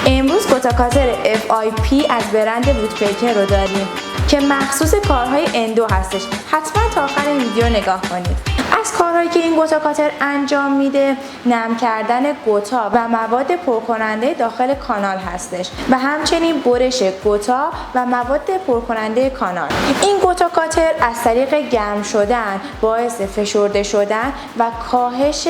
امروز گوتاکاتر FIP از برند وودپیکر رو داریم که مخصوص کارهای اندو هستش. حتما تا آخر این ویدیو نگاه کنید. از کارهایی که این گوتاکاتر انجام میده نرم کردن گوتا و مواد پرکننده داخل کانال هستش و همچنین برش گوتا و مواد پرکننده کانال. این گوتاکاتر از طریق گرم شدن باعث فشرده شدن و کاهش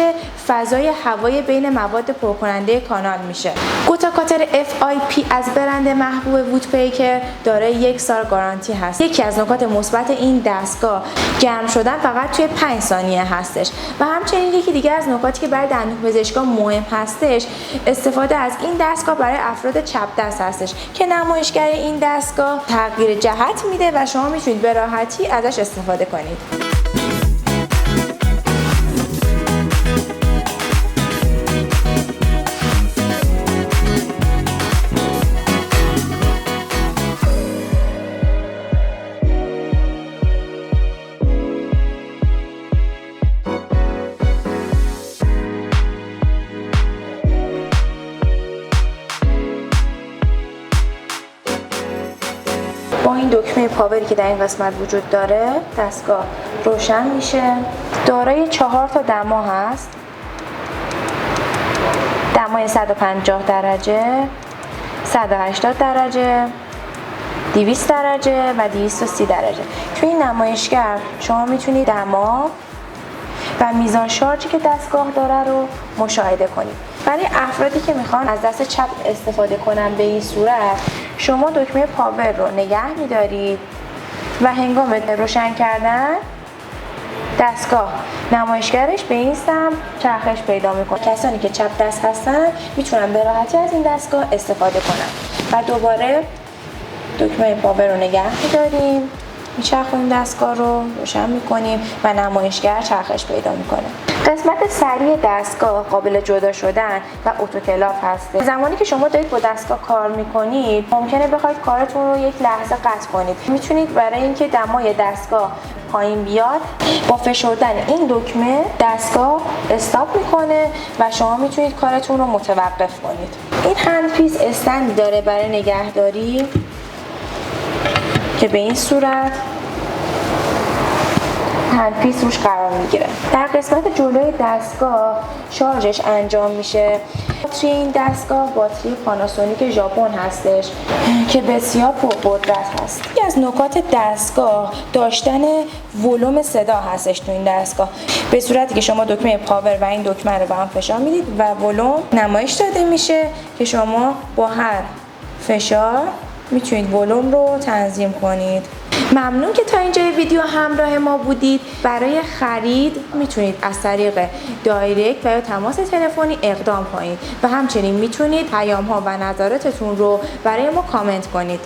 فضای هوای بین مواد پرکننده کانال میشه. گوتاکاتر FIP از برند محبوب وودپیکر دارای 1 سال گارانتی هست. یکی از نکات مثبت این دستگاه گرم شدن فقط توی 5 ثانیه هستش و همچنین یکی دیگه از نکاتی که برای دندونپزشکا مهم هستش استفاده از این دستگاه برای افراد چپ دست هستش که نمایشگر این دستگاه تغییر جهت میده و شما میتونید به راحتی ازش استفاده کنید. با این دکمه پاوری که در این قسمت وجود داره دستگاه روشن میشه. دارای 4 تا دما هست. دمای 150 درجه، 180 درجه، 200 درجه و 230 درجه. توی این نمایشگر شما میتونید دما و میزان شارژی که دستگاه داره رو مشاهده کنید. برای افرادی که میخوان از دست چپ استفاده کنن به این صورت، شما دکمه پاور رو نگه میدارید و هنگام روشن کردن دستگاه نمایشگرش به این سمت چرخش پیدا میکنه. کسانی که چپ دست هستن میتونن به راحتی از این دستگاه استفاده کنن و دوباره دکمه پاور رو نگه میداریم، میچرخونیم دستگاه رو، روشن میکنیم و نمایشگر چرخش پیدا میکنه. قسمت سریع دستگاه قابل جدا شدن و اتوکلاف هست. زمانی که شما دارید با دستگاه کار میکنید ممکنه بخواید کارتون رو یک لحظه قطع کنید. میتونید برای اینکه دمای دستگاه پایین بیاد با فشردن این دکمه دستگاه استاپ میکنه و شما میتونید کارتون رو متوقف کنید. این هندپیس استندی داره برای نگهداری که به این صورت هندپیس روش قرار میگیره. در قسمت جلوی دستگاه شارژش انجام میشه. باتری این دستگاه باتری پاناسونیک ژاپن هستش که بسیار پرقدرت هست. یکی از نکات دستگاه داشتن ولوم صدا هستش تو این دستگاه. به صورتی که شما دکمه پاور و این دکمه رو به هم فشار میدید و ولوم نمایش داده میشه که شما با هر فشار میتونید ولوم رو تنظیم کنید. ممنون که تا اینجای ویدیو همراه ما بودید. برای خرید میتونید از طریق دایرکت و یا تماس تلفنی اقدام کنید و همچنین میتونید پیام ها و نظراتتون رو برای ما کامنت کنید.